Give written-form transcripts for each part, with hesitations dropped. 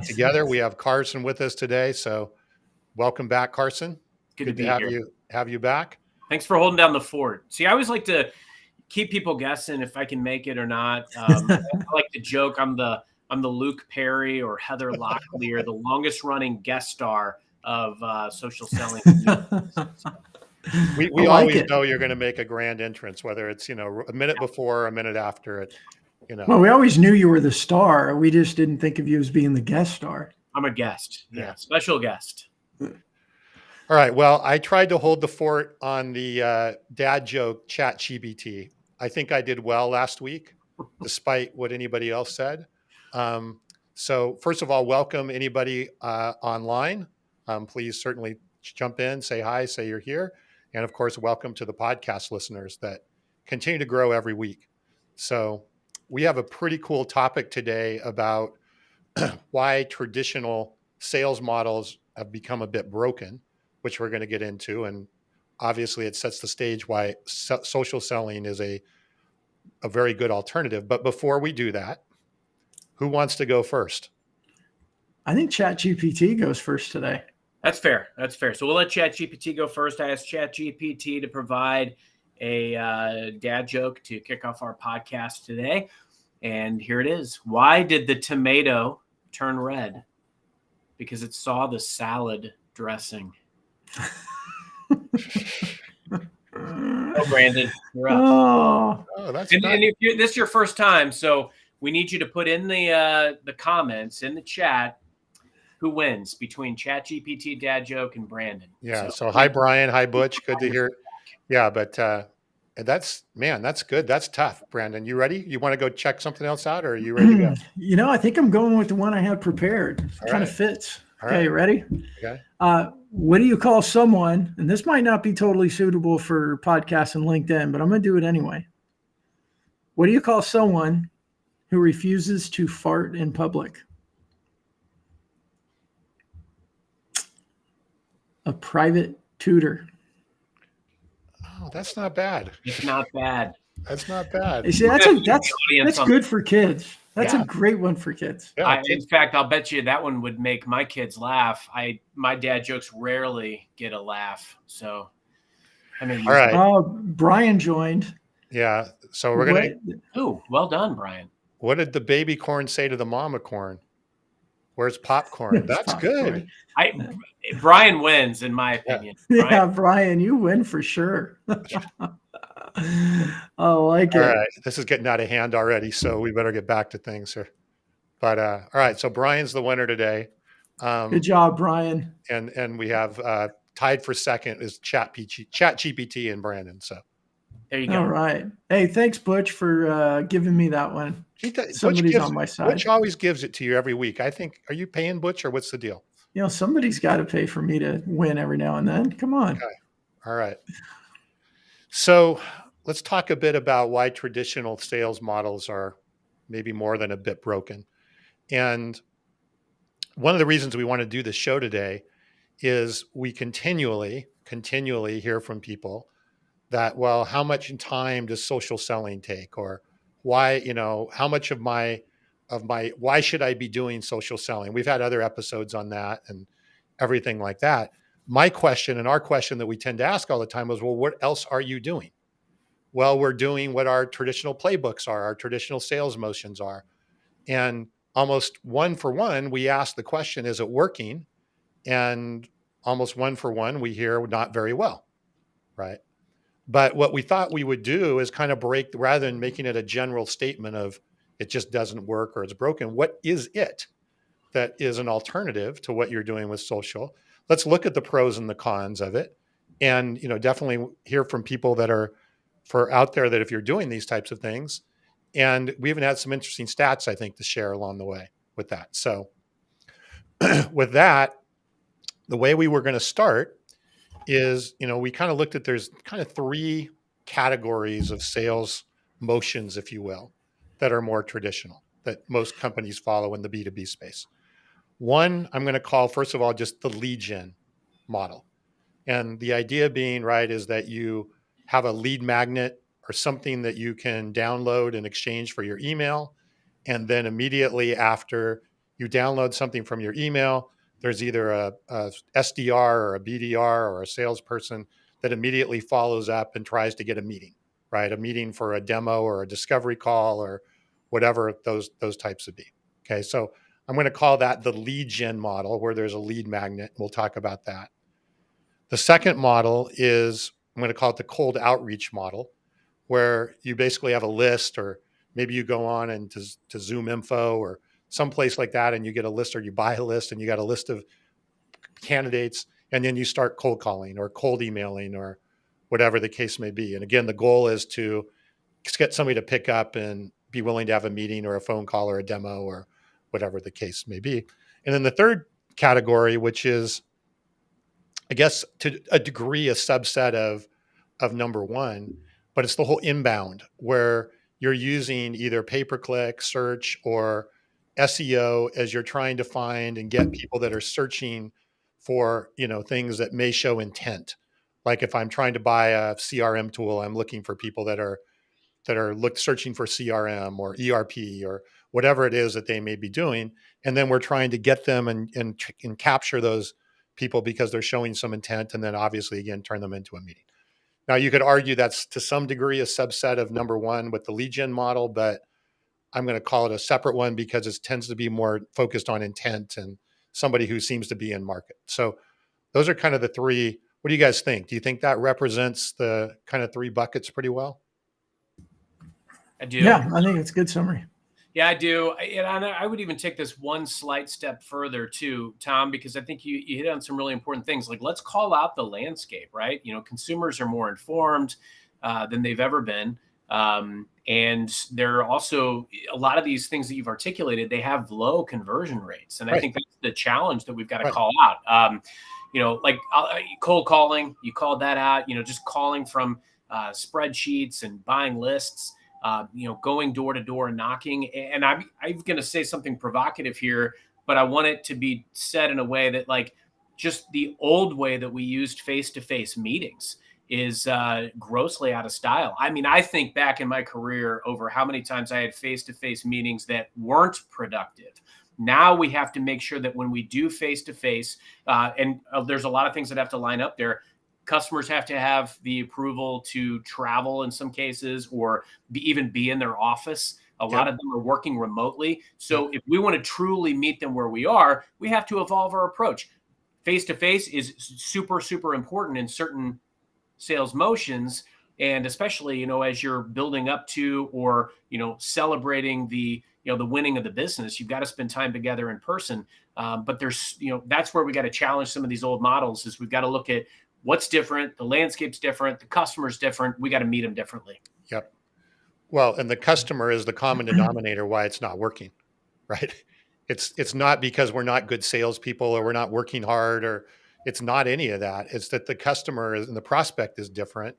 together. We have Carson with us today. So welcome back, Carson. Good to be have here. Have you back. Thanks for holding down the fort. See, I always like to keep people guessing if I can make it or not. I like to joke I'm the Luke Perry or Heather Locklear, the longest running guest star of social selling. We like always it. know you're going to make a grand entrance, whether it's, a minute before or a minute after it, Well, we always knew you were the star. We just didn't think of you as being the guest star. I'm a guest. Yeah. Special guest. All right. Well, I tried to hold the fort on the dad joke ChatGPT. I think I did well last week, despite what anybody else said. So first of all, welcome anybody online. Please certainly jump in, say hi, say you're here. And of course, welcome to the podcast listeners that continue to grow every week. So we have a pretty cool topic today about why traditional sales models have become a bit broken, which we're going to get into. And obviously it sets the stage why social selling is a very good alternative. But before we do that, who wants to go first? I think ChatGPT goes first today. That's fair. That's fair. So we'll let ChatGPT go first. I asked ChatGPT to provide a dad joke to kick off our podcast today. And here it is. Why did the tomato turn red? Because it saw the salad dressing. Oh, Brandon, you're up. Oh, that's and if this is your first time, so we need you to put in the comments in the chat who wins between ChatGPT, dad joke, and Brandon. Yeah. So hi, Brian. Hi, Butch. Good to hear. Yeah, but that's good. That's tough. Brandon, you ready? You want to go check something else out, or are you ready to go? I think I'm going with the one I had prepared. It kind of fits. Okay, ready? Okay. What do you call someone, and this might not be totally suitable for podcasts and LinkedIn, but I'm going to do it anyway. What do you call someone who refuses to fart in public? A private tutor. Oh, that's not bad. It's not bad. That's not bad. See, that's good for kids. That's a great one for kids. Yeah, in fact, I'll bet you that one would make my kids laugh. My dad jokes rarely get a laugh. So, all right. Brian joined. Yeah. So we're going to. Oh, well done, Brian. What did the baby corn say to the mama corn? Where's popcorn? That's good. Brian wins, in my opinion. Yeah, Brian, you win for sure. I like it. All right. This is getting out of hand already, so we better get back to things here. But all right. So Brian's the winner today. Good job, Brian. And we have tied for second is ChatGPT and Brandon. So there you go. All right. Hey, thanks, Butch, for giving me that one. Somebody's on my side. Butch always gives it to you every week. I think. Are you paying Butch, or what's the deal? Somebody's got to pay for me to win every now and then. Come on. Okay. All right. So let's talk a bit about why traditional sales models are maybe more than a bit broken. And one of the reasons we want to do this show today is we continually hear from people that, well, how much time does social selling take? Or why, how much of my, why should I be doing social selling? We've had other episodes on that and everything like that. My question and our question that we tend to ask all the time is, well, what else are you doing? Well, we're doing what our traditional playbooks are, our traditional sales motions are. And almost one for one, we ask the question, is it working? And almost one for one, we hear not very well, right? But what we thought we would do is kind of break, rather than making it a general statement of it just doesn't work or it's broken, what is it that is an alternative to what you're doing with social? Let's look at the pros and the cons of it. And, definitely hear from people that are out there that if you're doing these types of things. And we even had some interesting stats, I think, to share along the way with that. So with that, the way we were going to start is, we kind of looked at, there's kind of three categories of sales motions, if you will, that are more traditional, that most companies follow in the B2B space. One, I'm going to call, first of all, just the lead gen model. And the idea being, right, is that you have a lead magnet or something that you can download in exchange for your email. And then immediately after You download something from your email. There's either a SDR or a BDR or a salesperson that immediately follows up and tries to get a meeting, right? A meeting for a demo or a discovery call or whatever those types would be. Okay, so I'm going to call that the lead gen model, where there's a lead magnet. We'll talk about that. The second model is, I'm going to call it the cold outreach model, where you basically have a list, or maybe you go on and to Zoom Info or someplace like that, and you get a list, or you buy a list and you got a list of candidates, and then you start cold calling or cold emailing or whatever the case may be. And again, the goal is to get somebody to pick up and be willing to have a meeting or a phone call or a demo or whatever the case may be. And then the third category, which is, I guess, to a degree, a subset of number one, but it's the whole inbound, where you're using either pay-per-click, search, or SEO as you're trying to find and get people that are searching for, things that may show intent. Like if I'm trying to buy a CRM tool, I'm looking for people that are searching for CRM or ERP or whatever it is that they may be doing. And then we're trying to get them and capture those people because they're showing some intent, and then obviously, again, turn them into a meeting. Now, you could argue that's to some degree a subset of number one with the lead gen model, but I'm going to call it a separate one because it tends to be more focused on intent and somebody who seems to be in market. So those are kind of the three. What do you guys think? Do you think that represents the kind of three buckets pretty well? I do. Yeah, I think it's a good summary. Yeah, I do. And I would even take this one slight step further too, Tom, because I think you hit on some really important things. Like, let's call out the landscape, right? Consumers are more informed than they've ever been. And there are also a lot of these things that you've articulated, they have low conversion rates. And I think that's the challenge that we've got to call out. Like cold calling, you called that out, just calling from spreadsheets and buying lists. Going door to door and knocking. And I'm going to say something provocative here, but I want it to be said in a way that, like, just the old way that we used face-to-face meetings is grossly out of style. I mean, I think back in my career over how many times I had face-to-face meetings that weren't productive. Now we have to make sure that when we do face-to-face, and there's a lot of things that have to line up there. Customers have to have the approval to travel in some cases, or even be in their office. A lot of them are working remotely. So if we want to truly meet them where we are, we have to evolve our approach. Face-to-face is super, super important in certain sales motions. And especially, as you're building up to, or, celebrating the winning of the business, you've got to spend time together in person. But there's, that's where we got to challenge some of these old models. Is we've got to look at what's different. The landscape's different. The customer's different. We got to meet them differently. Yep. Well, and the customer is the common denominator why it's not working, right? It's not because we're not good salespeople or we're not working hard, or it's not any of that. It's that the customer and the prospect is different.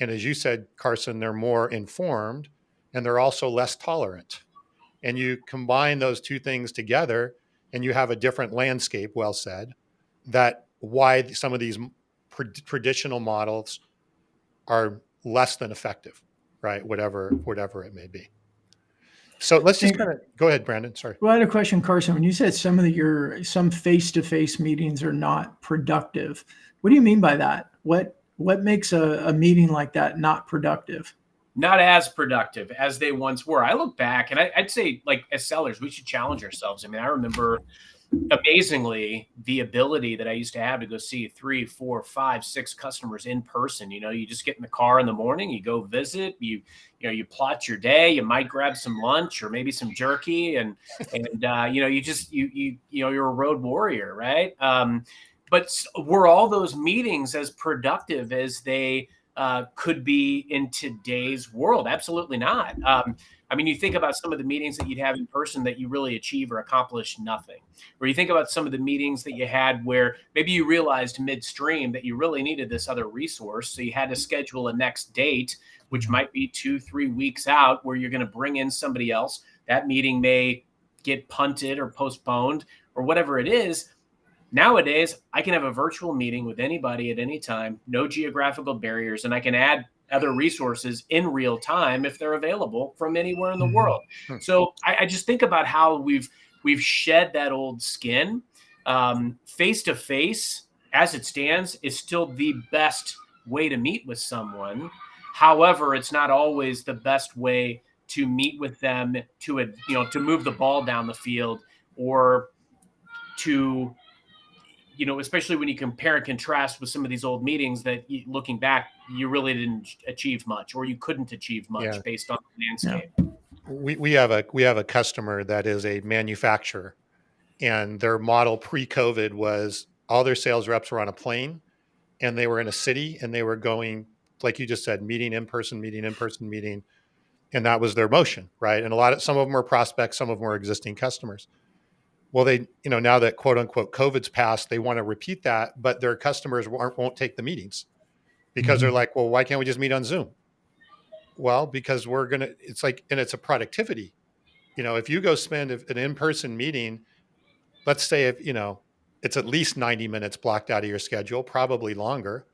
And as you said, Carson, they're more informed and they're also less tolerant. And you combine those two things together and you have a different landscape, well said, that why some of these traditional models are less than effective, right? Whatever it may be. So let's just kind of go ahead, Brandon. Sorry. Well, I had a question, Carson. When you said some face-to-face meetings are not productive, what do you mean by that? What makes a meeting like that not productive? Not as productive as they once were. I look back and I'd say, like, as sellers, we should challenge ourselves. I mean, I remember amazingly the ability that I used to have to go see 3, 4, 5, 6 customers in person. You just get in the car in the morning, you go visit, you plot your day, you might grab some lunch or maybe some jerky, and you're a road warrior, right? But were all those meetings as productive as they could be in today's world? Absolutely not. I mean, you think about some of the meetings that you'd have in person that you really achieve or accomplish nothing. Or you think about some of the meetings that you had where maybe you realized midstream that you really needed this other resource. So you had to schedule a next date, which might be 2-3 weeks out, where you're going to bring in somebody else. That meeting may get punted or postponed or whatever it is. Nowadays, I can have a virtual meeting with anybody at any time, no geographical barriers, and I can add other resources in real time if they're available from anywhere in the world. So I just think about how we've we've shed that old skin. Face to face, as it stands, is still the best way to meet with someone. However, it's not always the best way to meet with them to move the ball down the field, or to, especially when you compare and contrast with some of these old meetings that, looking back, you really didn't achieve much, or you couldn't achieve much based on the landscape. We have a customer that is a manufacturer, and their model pre-COVID was all their sales reps were on a plane, and they were in a city, and they were going, like you just said, meeting in person, and that was their motion, right? And some of them were prospects, some of them were existing customers. Well, they, now that quote unquote COVID's passed, they want to repeat that, but their customers won't take the meetings because they're like, well, why can't we just meet on Zoom? Well, because it's a productivity. If you go spend an in-person meeting, let's say it's at least 90 minutes blocked out of your schedule, probably longer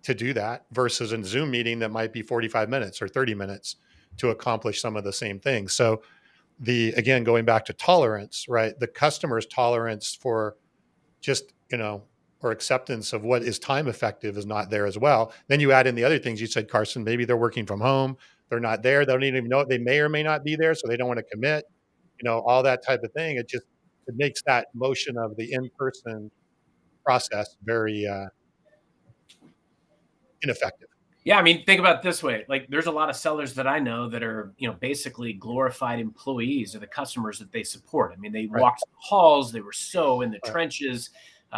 to do that, versus a Zoom meeting that might be 45 minutes or 30 minutes to accomplish some of the same things. So again, going back to tolerance, right? The customer's tolerance for just, or acceptance of what is time effective is not there as well. Then you add in the other things you said, Carson, maybe they're working from home. They're not there. They don't even know, they may or may not be there. So they don't want to commit, all that type of thing. It makes that motion of the in-person process very ineffective. Yeah, I mean, think about it this way. Like, there's a lot of sellers that I know that are, basically glorified employees of the customers that they support. I mean, they walked the halls, they were so in the trenches,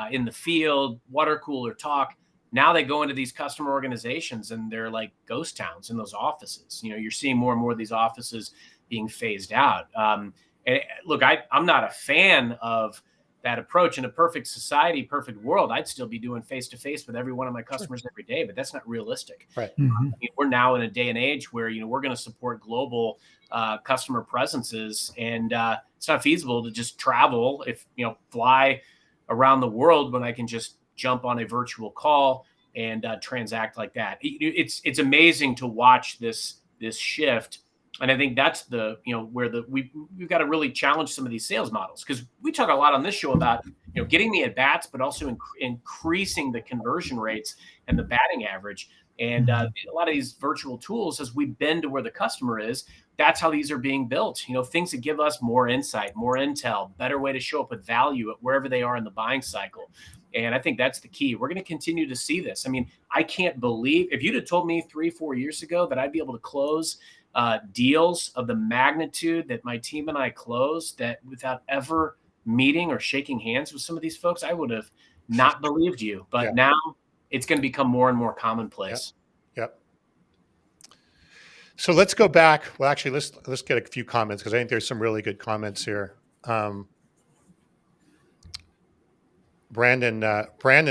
in the field, water cooler talk. Now they go into these customer organizations and they're like ghost towns in those offices. You're seeing more and more of these offices being phased out. And look, I'm not a fan of that approach. In a perfect society, perfect world, I'd still be doing face-to-face with every one of my customers every day, but that's not realistic. Right. I mean, we're now in a day and age where, we're going to support global customer presences, and it's not feasible to just travel, fly around the world when I can just jump on a virtual call and transact like that. It's amazing to watch this shift. And I think that's where we've got to really challenge some of these sales models, because we talk a lot on this show about, getting the at-bats, but also increasing the conversion rates and the batting average. And a lot of these virtual tools, as we bend to where the customer is, that's how these are being built. Things that give us more insight, more intel, better way to show up with value at wherever they are in the buying cycle. And I think that's the key. We're going to continue to see this. I mean, I can't believe, if you'd have told me 3-4 years ago that I'd be able to close deals of the magnitude that my team and I closed, that without ever meeting or shaking hands with some of these folks, I would have not believed you. But now it's going to become more and more commonplace. Yep. So let's go back. Well, actually, let's get a few comments, because I think there's some really good comments here. Brandon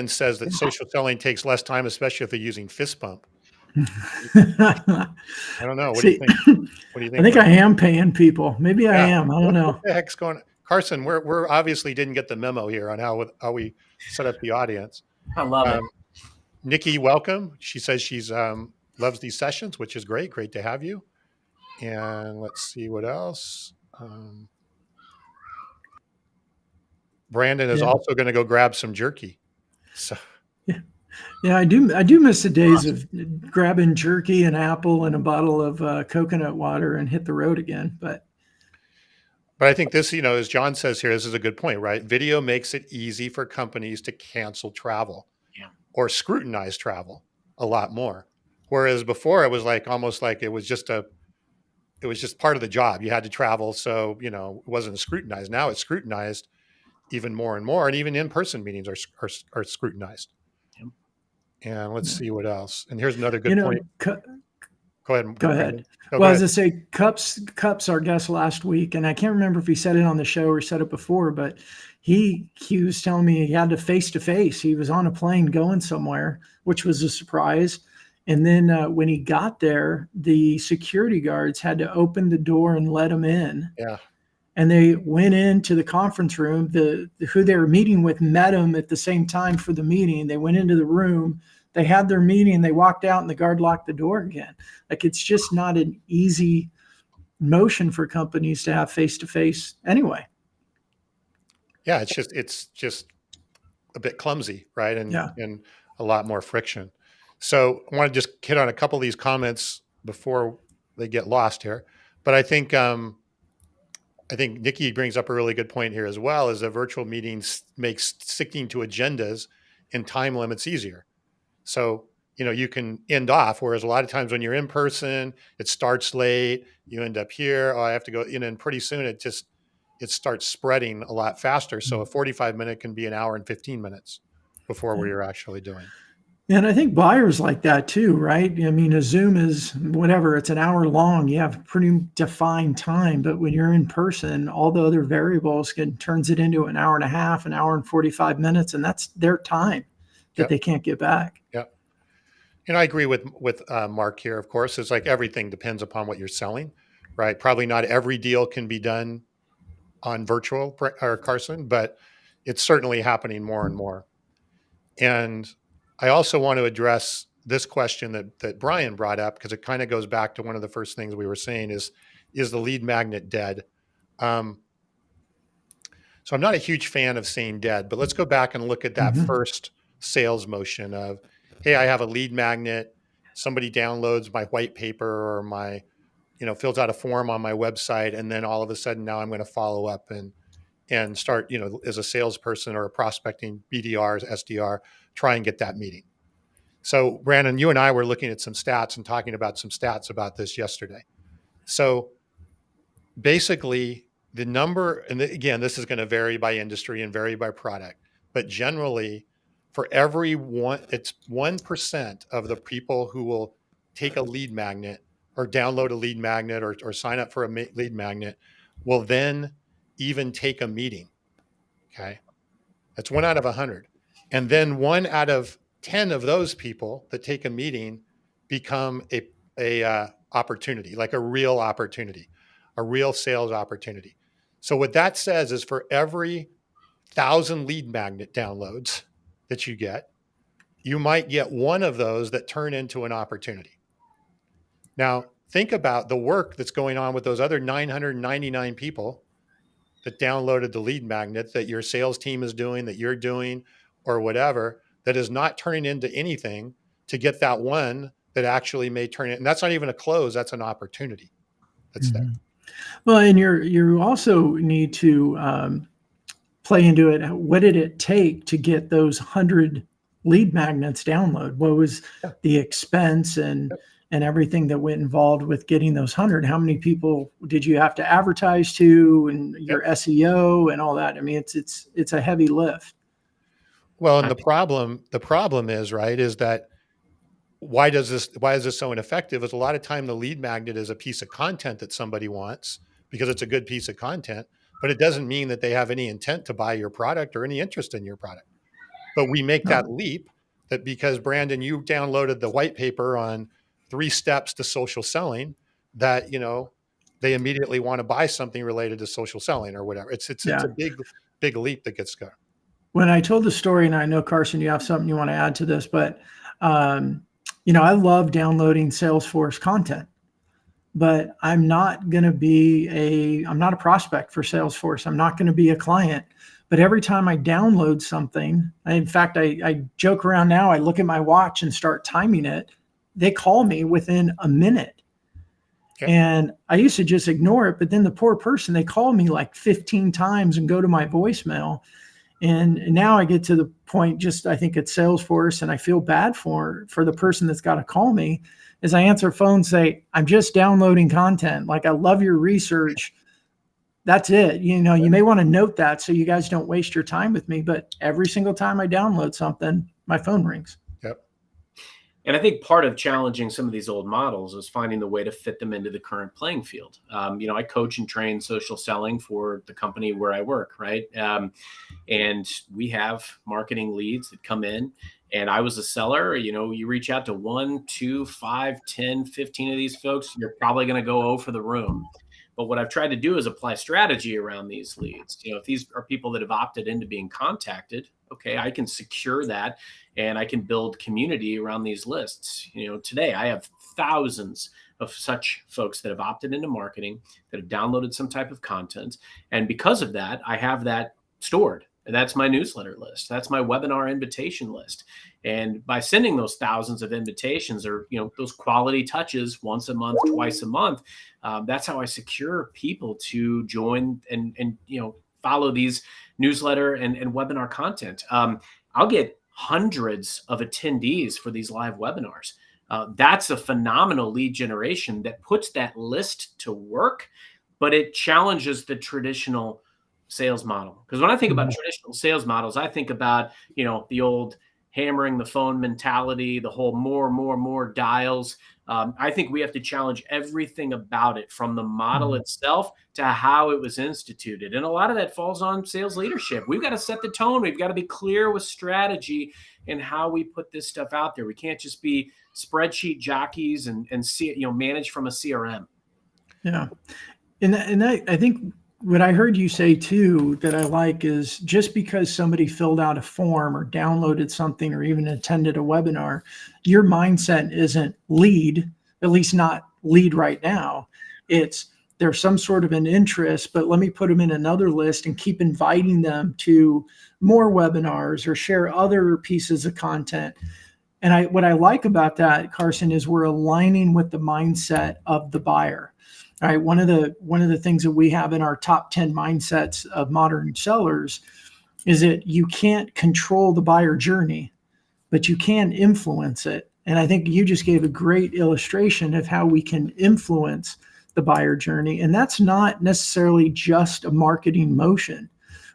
says that social selling takes less time, especially if they're using fist bump. I don't know. What do you think? I think I am paying people. Maybe I am. I don't know. What the heck's going on? Carson, we're obviously didn't get the memo here on how we set up the audience. I love it. Nikki, welcome. She says she's loves these sessions, which is great. Great to have you. And let's see what else. Brandon is also going to go grab some jerky. So. Yeah, I do miss the days of grabbing jerky, an apple, and a bottle of coconut water and hit the road again. But I think this, as John says here, this is a good point, right? Video makes it easy for companies to cancel travel or scrutinize travel a lot more. Whereas before it was almost like it was just part of the job. You had to travel. So, it wasn't scrutinized. Now it's scrutinized even more and more. And even in-person meetings are scrutinized. And let's see what else. And here's another good point. Go ahead. Go ahead. Well, as I say, Cups, our guest last week, and I can't remember if he said it on the show or said it before, but he was telling me he had to face-to-face. He was on a plane going somewhere, which was a surprise. And then when he got there, the security guards had to open the door and let him in. Yeah. And they went into the conference room. Who they were meeting with met him at the same time for the meeting. They went into the room. They had their meeting. They walked out, and the guard locked the door again. Like, it's just not an easy motion for companies to have face-to-face anyway. Yeah, it's just a bit clumsy, right? Yeah. And a lot more friction. So I want to just hit on a couple of these comments before they get lost here. But I think Nikki brings up a really good point here as well, is that virtual meetings makes sticking to agendas and time limits easier. So, you can end off, whereas a lot of times when you're in person, it starts late, you end up here, oh, I have to go, and pretty soon it starts spreading a lot faster. So a 45-minute can be an hour and 15 minutes before what you're actually doing. And I think buyers like that too, right? I mean, a Zoom is whatever, it's an hour long. You have pretty defined time, but when you're in person, all the other variables turns it into an hour and a half, an hour and 45 minutes, and that's their time that Yep. they can't get back. Yep. And I agree with Mark here. Of course, it's like everything depends upon what you're selling, right? Probably not every deal can be done on virtual, or Carson, but it's certainly happening more and more. And I also want to address this question that Brian brought up, because it kind of goes back to one of the first things we were saying is the lead magnet dead? So I'm not a huge fan of saying dead, but let's go back and look at that first sales motion of, hey, I have a lead magnet. Somebody downloads my white paper or my, fills out a form on my website. And then all of a sudden now I'm going to follow up and start, as a salesperson or a prospecting BDR, SDR, try and get that meeting. So Brandon, you and I were looking at some stats and talking about some stats about this yesterday. So basically the number, and again, this is going to vary by industry and vary by product, but generally for every one, it's 1% of the people who will take a lead magnet or download a lead magnet or sign up for a lead magnet will then even take a meeting. Okay. That's 1 out of 100. And then 1 out of 10 of those people that take a meeting become a opportunity, like a real opportunity, a real sales opportunity. So what that says is for every 1,000 lead magnet downloads that you get, you might get 1 of those that turn into an opportunity. Now, think about the work that's going on with those other 999 people that downloaded the lead magnet that your sales team is doing, that you're doing, or whatever, that is not turning into anything to get that one that actually may turn it. And that's not even a close, that's an opportunity that's there. Well, and you also need to play into it. What did it take to get those 100 lead magnets download? What was the expense and everything that went involved with getting those 100? How many people did you have to advertise to, and your SEO and all that? I mean, it's a heavy lift. Well, and the problem is, right, is that why is this so ineffective? Is a lot of time the lead magnet is a piece of content that somebody wants because it's a good piece of content, but it doesn't mean that they have any intent to buy your product or any interest in your product. But we make that leap that because Brandon, you downloaded the white paper on 3 steps to social selling, that, they immediately want to buy something related to social selling or whatever. It's a big leap that gets going. When I told the story, and I know, Carson, you have something you want to add to this, but, I love downloading Salesforce content, but I'm not a prospect for Salesforce. I'm not going to be a client. But every time I download something, in fact, I joke around now, I look at my watch and start timing it. They call me within a minute. Okay. And I used to just ignore it, but then the poor person, they call me like 15 times and go to my voicemail. And now I get to the point, I think it's Salesforce, and I feel bad for the person that's got to call me, as I answer phone, say, I'm just downloading content. Like, I love your research. That's it. You may want to note that so you guys don't waste your time with me. But every single time I download something, my phone rings. Yep. And I think part of challenging some of these old models is finding the way to fit them into the current playing field. I coach and train social selling for the company where I work, right? And we have marketing leads that come in. And I was a seller, you reach out to 1, 2, 5, 10, 15 of these folks, you're probably going to go over the room. But what I've tried to do is apply strategy around these leads. If these are people that have opted into being contacted, okay, I can secure that and I can build community around these lists. Today I have thousands of such folks that have opted into marketing, that have downloaded some type of content. And because of that, I have that stored. And that's my newsletter list. That's my webinar invitation list. And by sending those thousands of invitations, or those quality touches once a month, twice a month, that's how I secure people to join and follow these newsletter and webinar content. I'll get hundreds of attendees for these live webinars. That's a phenomenal lead generation that puts that list to work, but it challenges the traditional sales model. Because when I think about traditional sales models, I think about, the old hammering the phone mentality, the whole more dials. I think we have to challenge everything about it, from the model itself to how it was instituted. And a lot of that falls on sales leadership. We've got to set the tone. We've got to be clear with strategy and how we put this stuff out there. We can't just be spreadsheet jockeys and see, manage from a CRM. Yeah. And I think what I heard you say too, that I like, is just because somebody filled out a form or downloaded something or even attended a webinar, your mindset isn't lead, at least not lead right now. It's there's some sort of an interest, but let me put them in another list and keep inviting them to more webinars or share other pieces of content. And what I like about that, Carson, is we're aligning with the mindset of the buyer. All right. One of the things that we have in our top 10 mindsets of modern sellers is that you can't control the buyer journey, but you can influence it. And I think you just gave a great illustration of how we can influence the buyer journey. And that's not necessarily just a marketing motion,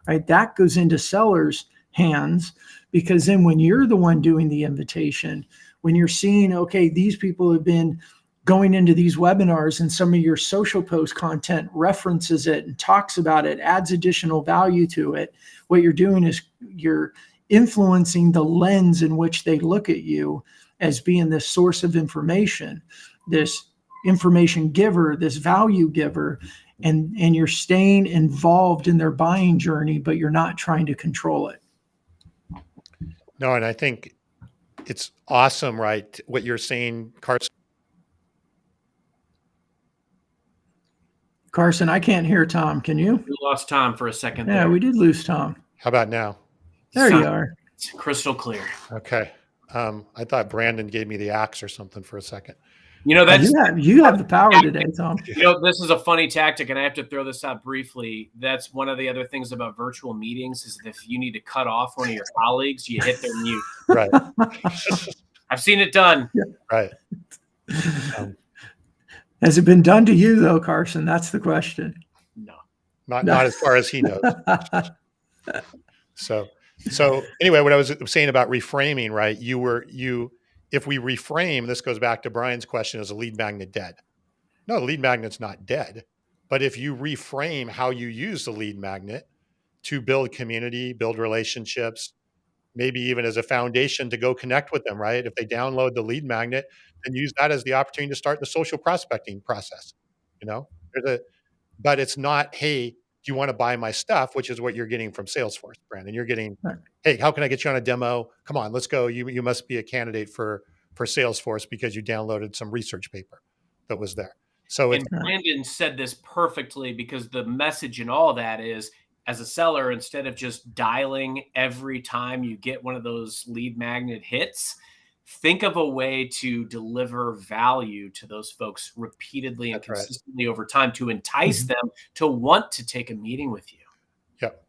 right? That goes into sellers' hands, because then when you're the one doing the invitation, when you're seeing, okay, these people have been going into these webinars and some of your social post content references it and talks about it, adds additional value to it, what you're doing is you're influencing the lens in which they look at you as being this source of information, this information giver, this value giver, and you're staying involved in their buying journey, but you're not trying to control it. No, and I think it's awesome, right? What you're saying, Carson, I can't hear Tom. Can you? We lost Tom for a second. Yeah, there. we did lose Tom. How about now? There you are. It's crystal clear. Okay. I thought Brandon gave me the axe or something for a second. That's you have the power today, Tom. This is a funny tactic, and I have to throw this out briefly. That's one of the other things about virtual meetings, is that if you need to cut off one of your colleagues, you hit their mute. Right. I've seen it done. Yeah. Right. Has it been done to you though, Carson? That's the question. No. Not as far as he knows. So anyway, what I was saying about reframing, right? If we reframe, this goes back to Brian's question, is a lead magnet dead? No, the lead magnet's not dead. But if you reframe how you use the lead magnet to build community, build relationships, maybe even as a foundation to go connect with them, right? If they download the lead magnet, then use that as the opportunity to start the social prospecting process. But it's not, hey, do you want to buy my stuff? Which is what you're getting from Salesforce, Brandon. You're getting, hey, how can I get you on a demo? Come on, let's go. You must be a candidate for Salesforce because you downloaded some research paper that was there. So and Brandon said this perfectly, because the message in all that is, as a seller, instead of just dialing every time you get one of those lead magnet hits, think of a way to deliver value to those folks repeatedly and consistently over time to entice them to want to take a meeting with you. Yep.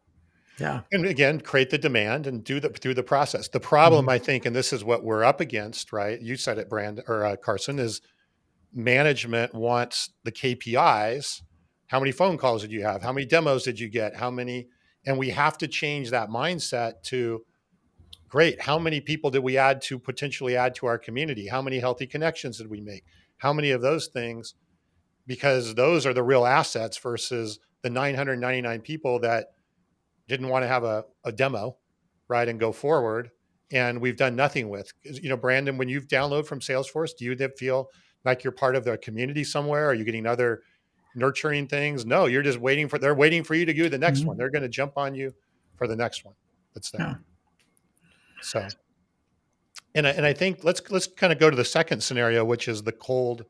Yeah. And again, create the demand and do through the process. The problem, I think, and this is what we're up against, right? You said it, Carson, is management wants the KPIs. How many phone calls did you have? How many demos did you get? And we have to change that mindset to, great, how many people did we potentially add to our community? How many healthy connections did we make? How many of those things? Because those are the real assets versus the 999 people that didn't want to have a demo, right, and go forward, and we've done nothing with. Brandon, when you've downloaded from Salesforce, do you feel like you're part of the community somewhere? Are you getting other nurturing things? No, you're just they're waiting for you to do the next one. They're going to jump on you for the next one that's there. Yeah. So, and I think let's kind of go to the second scenario, which is the cold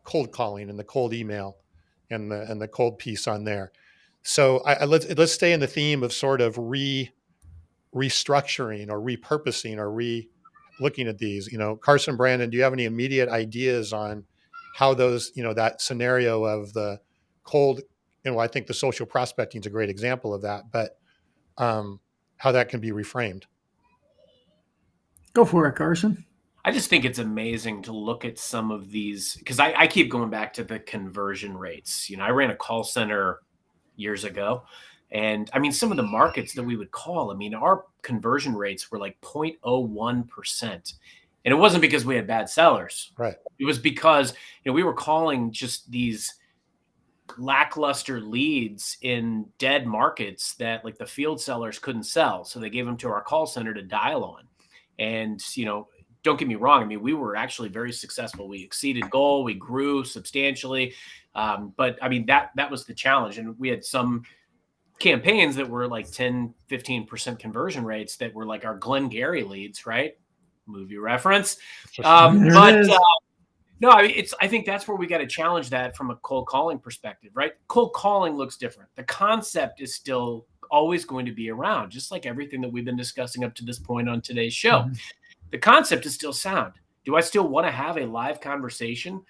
calling and the cold email and the cold piece on there. So let's stay in the theme of sort of restructuring or repurposing or looking at these. Carson, Brandon, do you have any immediate ideas on how those, that scenario of the cold, I think the social prospecting is a great example of that, but how that can be reframed? Go for it, Carson. I just think it's amazing to look at some of these, because I keep going back to the conversion rates. I ran a call center years ago, and I mean, some of the markets that we would call, I mean, our conversion rates were like 0.01%. And it wasn't because we had bad sellers. Right. It was because, we were calling just these lackluster leads in dead markets that like the field sellers couldn't sell. So they gave them to our call center to dial on. And, don't get me wrong. I mean, we were actually very successful. We exceeded goal. We grew substantially. But I mean, that was the challenge. And we had some campaigns that were like 10, 15% conversion rates that were like our Glengarry leads, right? Movie reference. No, I mean, I think that's where we got to challenge that from a cold calling perspective, right? Cold calling looks different. The concept is still always going to be around, just like everything that we've been discussing up to this point on today's show. Mm-hmm. The concept is still sound. Do I still want to have a live conversation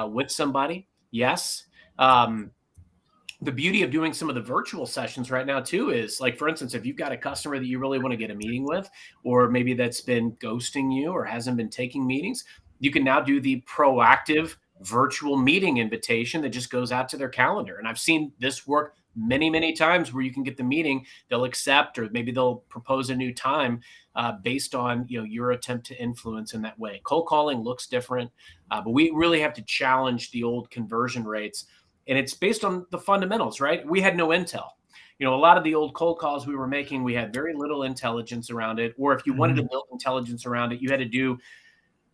with somebody? Yes. The beauty of doing some of the virtual sessions right now too is, like, for instance, if you've got a customer that you really want to get a meeting with, or maybe that's been ghosting you or hasn't been taking meetings, you can now do the proactive virtual meeting invitation that just goes out to their calendar. And I've seen this work many, many times where you can get the meeting, they'll accept, or maybe they'll propose a new time based on your attempt to influence in that way. Cold calling looks different, but we really have to challenge the old conversion rates. And it's based on the fundamentals, right? We had no intel. A lot of the old cold calls we were making, we had very little intelligence around it. Or if you wanted to build intelligence around it, you had to do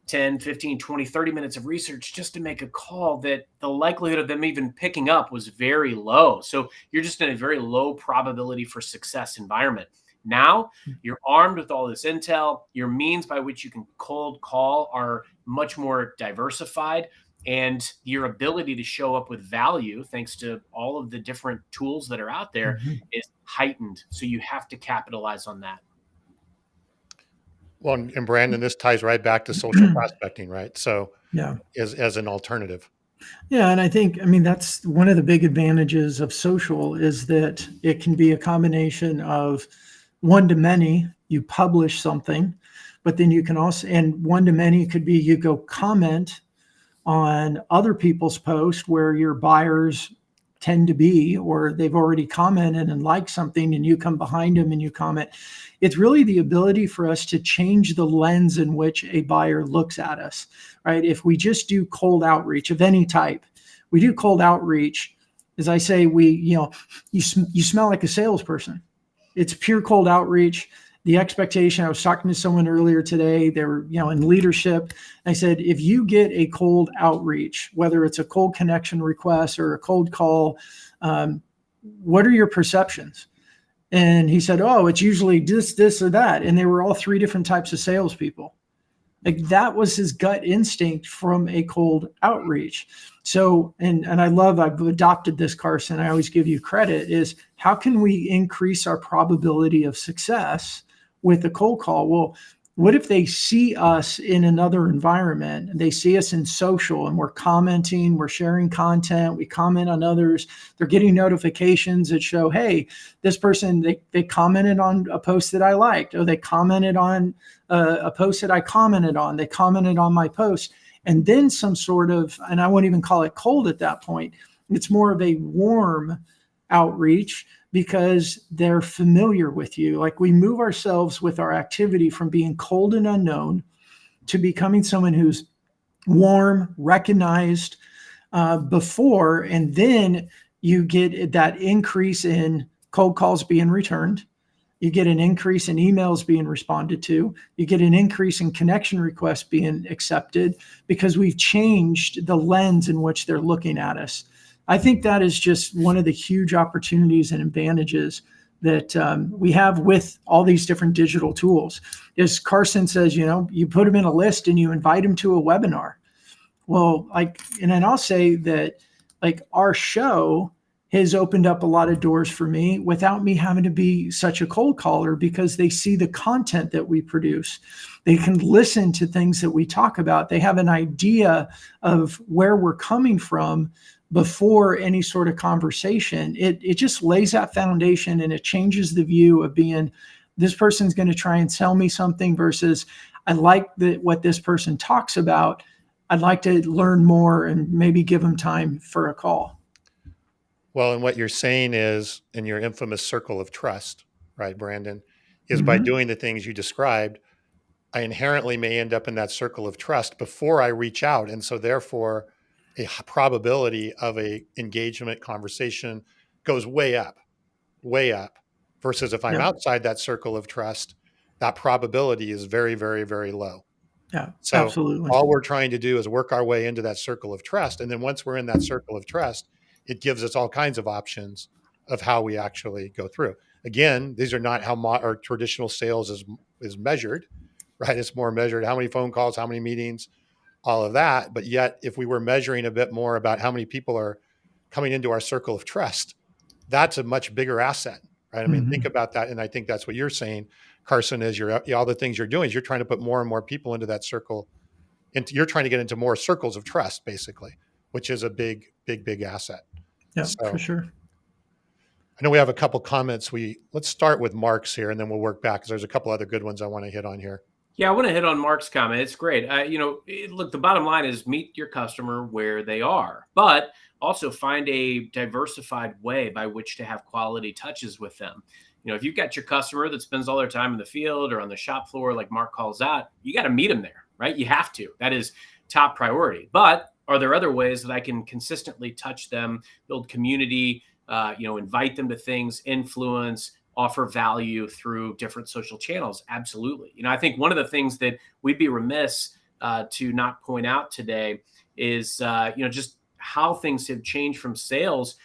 10, 15, 20, 30 minutes of research just to make a call that the likelihood of them even picking up was very low. So you're just in a very low probability for success environment. Now you're armed with all this intel. Your means by which you can cold call are much more diversified, and your ability to show up with value, thanks to all of the different tools that are out there, is heightened. So you have to capitalize on that. Well, and Brandon, this ties right back to social prospecting, right? So yeah, as an alternative. Yeah. And I think, that's one of the big advantages of social, is that it can be a combination of one-to-many. You publish something, but then you can also, and one-to-many could be you go comment on other people's posts where your buyers tend to be, or they've already commented and liked something, and you come behind them and you comment. It's really the ability for us to change the lens in which a buyer looks at us, right? If we just do cold outreach of any type, we do cold outreach, as I say, you smell like a salesperson. It's pure cold outreach. The expectation, I was talking to someone earlier today, they were, in leadership. I said, if you get a cold outreach, whether it's a cold connection request or a cold call, what are your perceptions? And he said, oh, it's usually this, or that. And they were all three different types of salespeople. Like, that was his gut instinct from a cold outreach. So, and I've adopted this, Carson, I always give you credit, is how can we increase our probability of success with a cold call? Well, what if they see us in another environment, and they see us in social, and we're commenting, we're sharing content, we comment on others, they're getting notifications that show, hey, this person, they commented on a post that I liked, or they commented on a post that I commented on, they commented on my post. And then some sort of, and I won't even call it cold at that point, it's more of a warm outreach, because they're familiar with you. Like, we move ourselves with our activity from being cold and unknown to becoming someone who's warm, recognized before, and then you get that increase in cold calls being returned. You get an increase in emails being responded to. You get an increase in connection requests being accepted, because we've changed the lens in which they're looking at us. I think that is just one of the huge opportunities and advantages that we have with all these different digital tools. As Carson says, you put them in a list and you invite them to a webinar. Well, and then I'll say that, like, our show has opened up a lot of doors for me without me having to be such a cold caller, because they see the content that we produce. They can listen to things that we talk about. They have an idea of where we're coming from before any sort of conversation. It just lays that foundation, and it changes the view of being, this person's going to try and sell me something versus I like what this person talks about. I'd like to learn more and maybe give them time for a call. Well, and what you're saying is, in your infamous circle of trust, right, Brandon, is by doing the things you described, I inherently may end up in that circle of trust before I reach out. And so therefore a probability of a engagement conversation goes way up, versus if I'm Yeah. outside that circle of trust, that probability is very, very, very low. Yeah, So absolutely. all we're trying to do is work our way into that circle of trust. And then once we're in that circle of trust, it gives us all kinds of options of how we actually go through. Again, these are not how our traditional sales is measured, right? It's more measured how many phone calls, how many meetings, all of that. But yet, if we were measuring a bit more about how many people are coming into our circle of trust, that's a much bigger asset, right? I mean, think about that. And I think that's what you're saying, Carson, is all the things you're doing is you're trying to put more and more people into that circle. You're trying to get into more circles of trust, basically, which is a big, big, big asset. Yeah, So, for sure. I know we have a couple comments. Let's start with Mark's here, and then we'll work back because there's a couple other good ones I want to hit on here. Yeah, I want to hit on Mark's comment. It's great. Look, the bottom line is meet your customer where they are, but also find a diversified way by which to have quality touches with them. If you've got your customer that spends all their time in the field or on the shop floor, like Mark calls out, you got to meet them there, right? You have to. That is top priority. But are there other ways that I can consistently touch them, build community, invite them to things, influence, offer value through different social channels? Absolutely. I think one of the things that we'd be remiss to not point out today is, just how things have changed from sales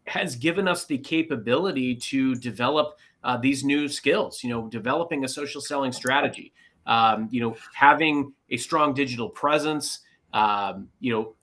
has given us the capability to develop these new skills, developing a social selling strategy, having a strong digital presence,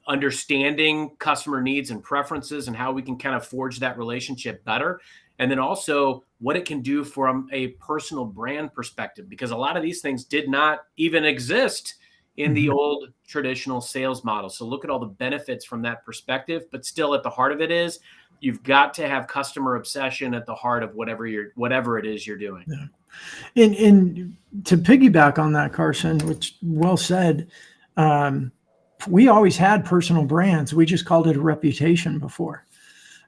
understanding customer needs and preferences and how we can kind of forge that relationship better. And then also what it can do from a personal brand perspective, because a lot of these things did not even exist in the old traditional sales model. So look at all the benefits from that perspective, but still at the heart of it is you've got to have customer obsession at the heart of whatever it is you're doing. Yeah. And to piggyback on that, Carson, which well said, we always had personal brands. We just called it a reputation before.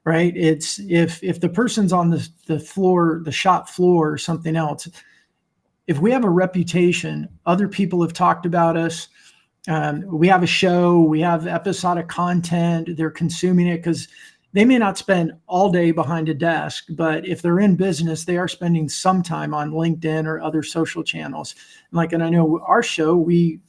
Right. It's if the person's on the floor, the shop floor or something else, if we have a reputation, other people have talked about us. We have a show, we have episodic content, they're consuming it because they may not spend all day behind a desk, but if they're in business, they are spending some time on LinkedIn or other social channels. And I know our show, we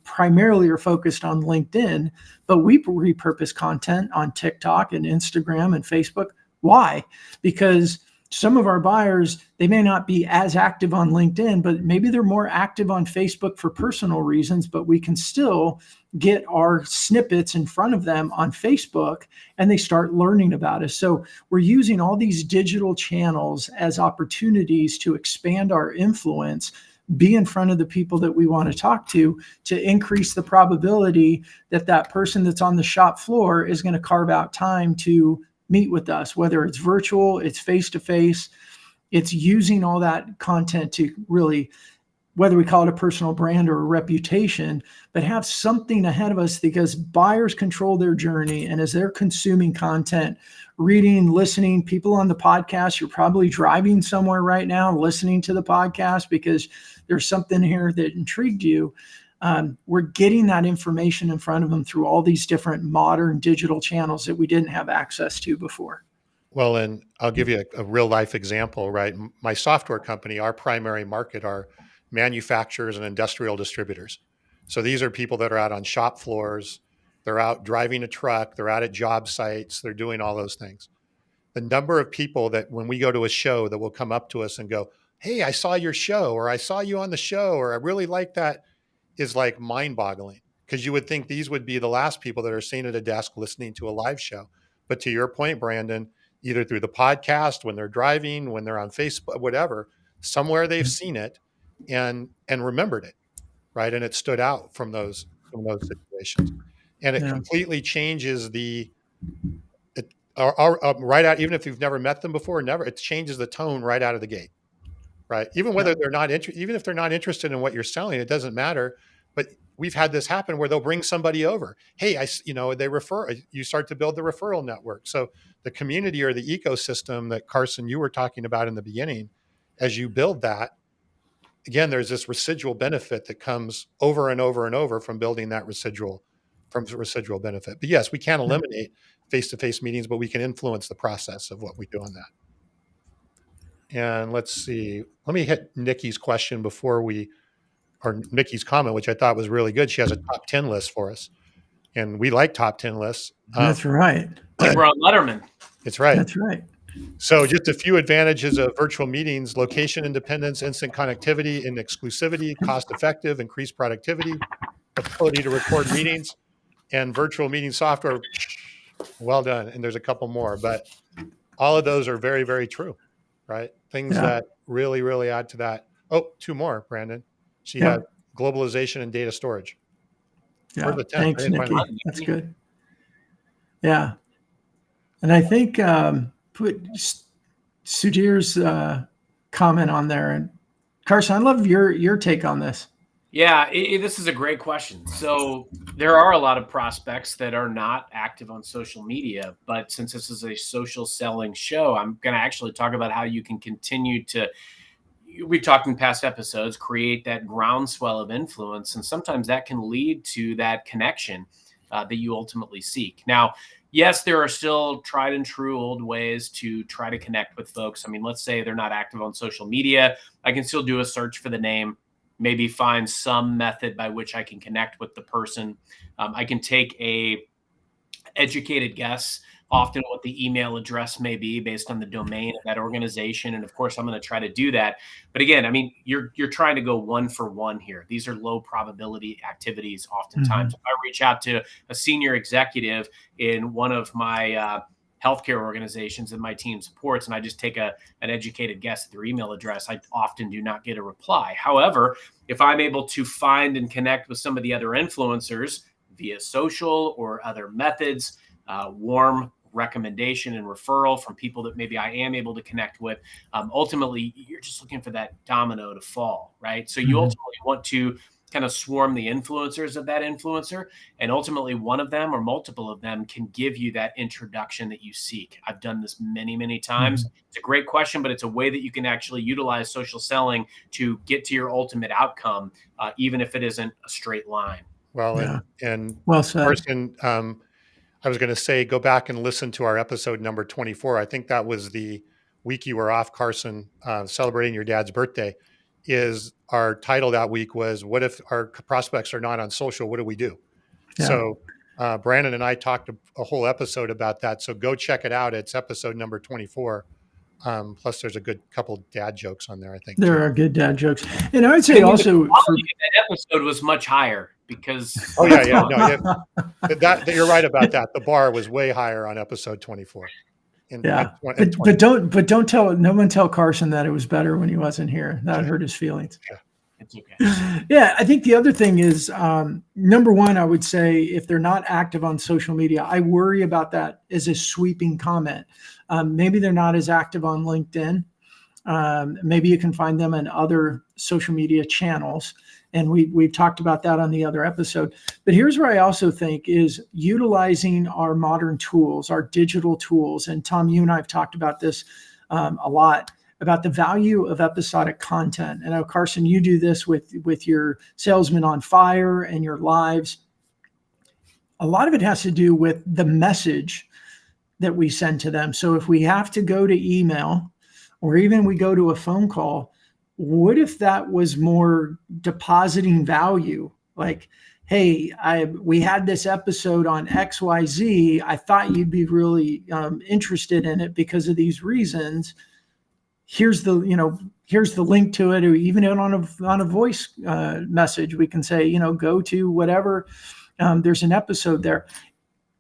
primarily are focused on LinkedIn, but we repurpose content on TikTok and Instagram and Facebook. Why? Because some of our buyers, they may not be as active on LinkedIn, but maybe they're more active on Facebook for personal reasons, but we can still get our snippets in front of them on Facebook and they start learning about us. So we're using all these digital channels as opportunities to expand our influence, be in front of the people that we want to talk to increase the probability that that person that's on the shop floor is going to carve out time to meet with us, whether it's virtual, it's face-to-face, it's using all that content to really, whether we call it a personal brand or a reputation, but have something ahead of us because buyers control their journey. And as they're consuming content, reading, listening, people on the podcast, you're probably driving somewhere right now, listening to the podcast because there's something here that intrigued you. We're getting that information in front of them through all these different modern digital channels that we didn't have access to before. Well, and I'll give you a real life example, right? My software company, our primary market are manufacturers and industrial distributors. So these are people that are out on shop floors, they're out driving a truck, they're out at job sites, they're doing all those things. The number of people that when we go to a show that will come up to us and go, "Hey, I saw your show," or "I saw you on the show," or "I really like that," is like mind-boggling, because you would think these would be the last people that are sitting at a desk listening to a live show. But to your point, Brandon, either through the podcast, when they're driving, when they're on Facebook, whatever, somewhere they've seen it and remembered it, right? And it stood out from those situations. And it Yeah. completely changes right out, even if you've never met them before, it changes the tone right out of the gate, right? Even whether they're not even if they're not interested in what you're selling, it doesn't matter. But we've had this happen where they'll bring somebody over. Hey, they refer, you start to build the referral network. So the community or the ecosystem that Carson, you were talking about in the beginning, as you build that, again, there's this residual benefit that comes over and over and over from building that residual benefit. But yes, we can't eliminate face-to-face meetings, but we can influence the process of what we do on that. And let's see, let me hit Nikki's question or Nikki's comment, which I thought was really good. She has a top 10 list for us, and we like top 10 lists. That's right. Like we're on Letterman. It's right. That's right. So just a few advantages of virtual meetings: location independence, instant connectivity and exclusivity, cost effective, increased productivity, ability to record meetings, and virtual meeting software. Well done. And there's a couple more, but all of those are very, very true, right? Things that really, really add to that. Oh, two more, Brandon. She had globalization and data storage. Yeah. Thanks, Nikki. That's good. Yeah. And I think put Sudhir's comment on there. And Carson, I love your take on this. Yeah, this is a great question. So there are a lot of prospects that are not active on social media, but since this is a social selling show, I'm going to actually talk about how you can continue to, we've talked in past episodes, create that groundswell of influence. And sometimes that can lead to that connection that you ultimately seek. Now, yes, there are still tried and true old ways to try to connect with folks. I mean, let's say they're not active on social media. I can still do a search for the name, maybe find some method by which I can connect with the person. I can take a educated guess, often what the email address may be based on the domain of that organization. And of course, I'm going to try to do that. But again, I mean, you're trying to go one for one here. These are low probability activities oftentimes. Mm-hmm. If I reach out to a senior executive in one of my healthcare organizations that my team supports, and I just take an educated guess at their email address, I often do not get a reply. However, if I'm able to find and connect with some of the other influencers via social or other methods, warm recommendation and referral from people that maybe I am able to connect with, ultimately, you're just looking for that domino to fall, right? So you ultimately want to kind of swarm the influencers of that influencer. And ultimately one of them or multiple of them can give you that introduction that you seek. I've done this many, many times. It's a great question, but it's a way that you can actually utilize social selling to get to your ultimate outcome, even if it isn't a straight line. Well, and well said. Person, I was going to say, go back and listen to our episode number 24. I think that was the week you were off, Carson, celebrating your dad's birthday. Is our title that week was, what if our prospects are not on social? What do we do? Yeah. So Brandon and I talked a whole episode about that. So go check it out. It's episode number 24. Plus there's a good couple dad jokes on there, I think. There are good dad jokes. And I would say also that episode was much higher because. Oh yeah. No, that you're right about that. The bar was way higher on episode 24. But don't tell no one tell Carson that it was better when he wasn't here. That hurt his feelings. Yeah. It's okay. Yeah, I think the other thing is number one, I would say if they're not active on social media, I worry about that as a sweeping comment. Maybe they're not as active on LinkedIn. Maybe you can find them in other social media channels. And we've talked about that on the other episode. But here's where I also think is utilizing our modern tools, our digital tools. And Tom, you and I have talked about this a lot, about the value of episodic content. And I know, Carson, you do this with your Salesman on Fire and your lives. A lot of it has to do with the message that we send to them. So if we have to go to email or even we go to a phone call, what if that was more depositing value? Like, hey, we had this episode on XYZ. I thought you'd be really interested in it because of these reasons. Here's the link to it, or even on a voice message, we can say, go to whatever. There's an episode there.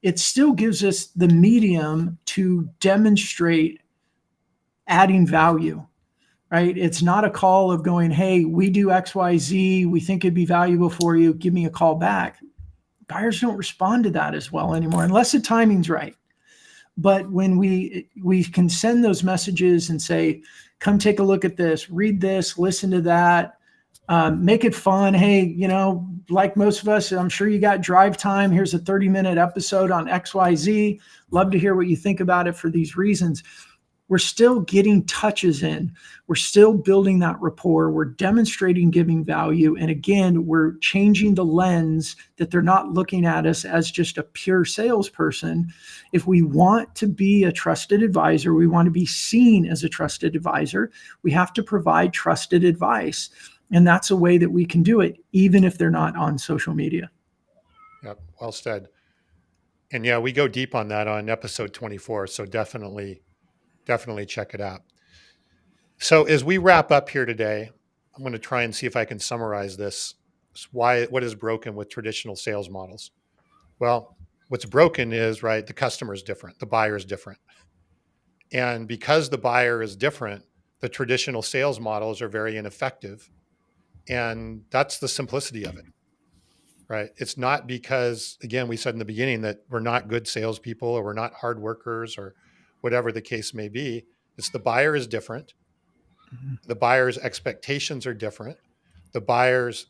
it still gives us the medium to demonstrate adding value, right? It's not a call of going, hey, we do XYZ, we think it'd be valuable for you, give me a call back. Buyers don't respond to that as well anymore, unless the timing's right. But when we can send those messages and say, come take a look at this, read this, listen to that, make it fun. Hey, you know, like most of us, I'm sure you got drive time. Here's a 30-minute episode on XYZ. Love to hear what you think about it for these reasons. We're still getting touches in. We're still building that rapport. We're demonstrating giving value. And again, we're changing the lens that they're not looking at us as just a pure salesperson. If we want to be a trusted advisor, we want to be seen as a trusted advisor, we have to provide trusted advice. And that's a way that we can do it, even if they're not on social media. Yep, well said. And yeah, we go deep on that on episode 24. So definitely check it out. So as we wrap up here today, I'm going to try and see if I can summarize this. What is broken with traditional sales models? Well, what's broken is, right, the customer is different, the buyer is different. And because the buyer is different, the traditional sales models are very ineffective. And that's the simplicity of it, right? It's not because, again, we said in the beginning that we're not good salespeople or we're not hard workers or whatever the case may be. It's the buyer is different. The buyer's expectations are different. The buyer's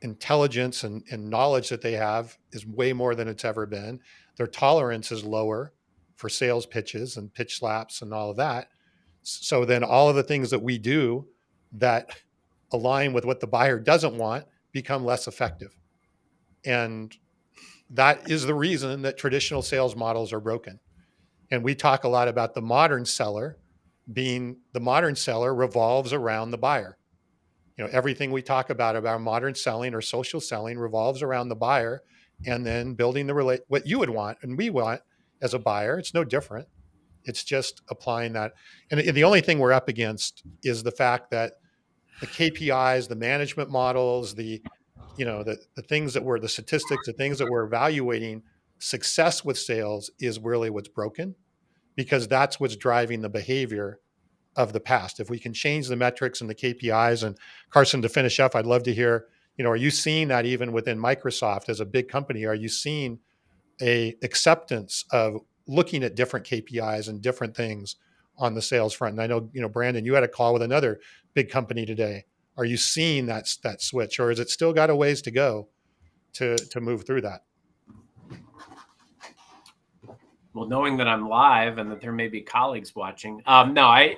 intelligence and knowledge that they have is way more than it's ever been. Their tolerance is lower for sales pitches and pitch slaps and all of that. So then all of the things that we do that align with what the buyer doesn't want become less effective. And that is the reason that traditional sales models are broken. And we talk a lot about the modern seller revolves around the buyer. You know, everything we talk about modern selling or social selling revolves around the buyer, and then building what you would want and we want as a buyer. It's no different. It's just applying that. And the only thing we're up against is the fact that the KPIs, the management models, the things that the statistics, the things that we're evaluating success with sales is really what's broken, because that's what's driving the behavior of the past. If we can change the metrics and the KPIs, and Carson, to finish up, I'd love to hear, are you seeing that even within Microsoft as a big company? Are you seeing a acceptance of looking at different KPIs and different things on the sales front? And I know, Brandon, you had a call with another big company today. Are you seeing that switch, or is it still got a ways to go to move through that? Well, knowing that I'm live and that there may be colleagues watching, yes.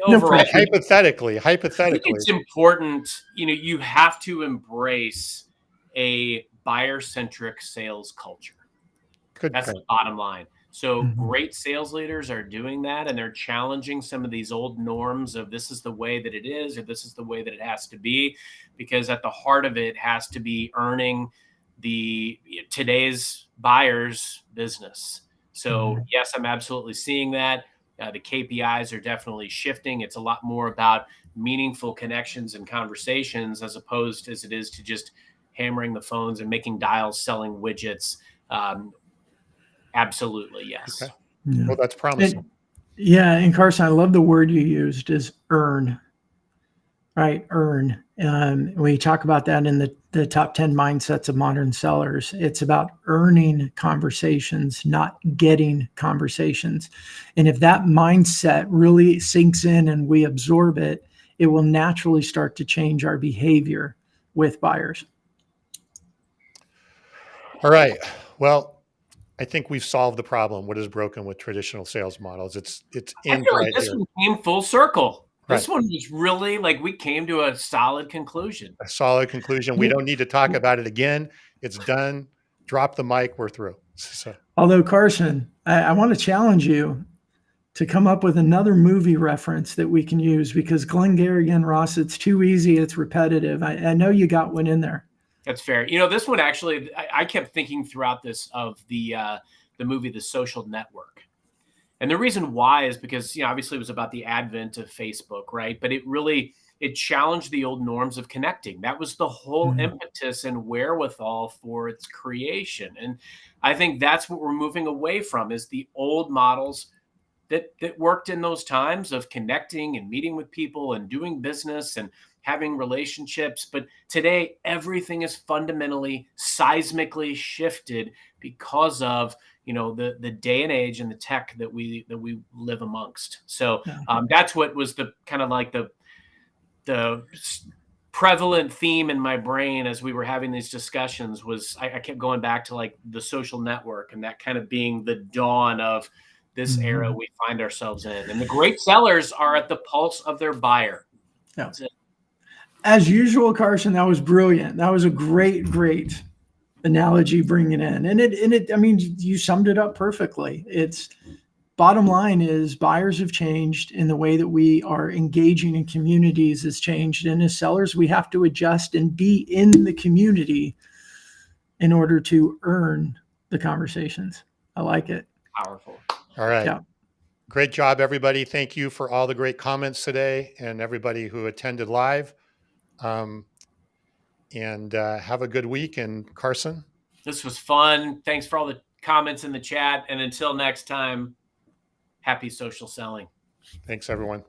Overall, hypothetically, I think it's important. You have to embrace a buyer-centric sales culture. That's the bottom line. So great sales leaders are doing that, and they're challenging some of these old norms of this is the way that it is, or this is the way that it has to be, because at the heart of it has to be earning today's buyer's business. So yes, I'm absolutely seeing that. The KPIs are definitely shifting. It's a lot more about meaningful connections and conversations as opposed as it is to just hammering the phones and making dials, selling widgets. Absolutely, yes. Okay. Yeah. Well, that's promising. And Carson, I love the word you used, is earn. Right, earn. We talk about that in the top 10 mindsets of modern sellers. It's about earning conversations, not getting conversations. And if that mindset really sinks in and we absorb it, it will naturally start to change our behavior with buyers. All right. Well, I think we've solved the problem. What is broken with traditional sales models? It's I feel like this one came full circle. This one was really we came to a solid conclusion. A solid conclusion. We don't need to talk about it again. It's done. Drop the mic. We're through. So. Although, Carson, I want to challenge you to come up with another movie reference that we can use, because Glengarry Glen Ross, it's too easy. It's repetitive. I know you got one in there. That's fair. This one actually, I kept thinking throughout this of the movie, The Social Network. And the reason why is because, obviously it was about the advent of Facebook, right? But it it challenged the old norms of connecting. That was the whole impetus and wherewithal for its creation. And I think that's what we're moving away from, is the old models that worked in those times of connecting and meeting with people and doing business and having relationships. But today, everything is fundamentally, seismically shifted because of, you know, the day and age and the tech that we live amongst. So that's what was the kind of like the prevalent theme in my brain as we were having these discussions. Was I kept going back to like the social network and that kind of being the dawn of this era we find ourselves in. And the great sellers are at the pulse of their buyer. Yeah. As usual, Carson, that was brilliant. That was a great analogy bringing in. And it, I mean, you summed it up perfectly. It's bottom line is buyers have changed, and the way that we are engaging in communities has changed. And as sellers, we have to adjust and be in the community in order to earn the conversations. I like it. Powerful. All right. Yeah. Great job, everybody. Thank you for all the great comments today and everybody who attended live. And have a good week. And Carson? This was fun. Thanks for all the comments in the chat. And until next time, happy social selling. Thanks, everyone.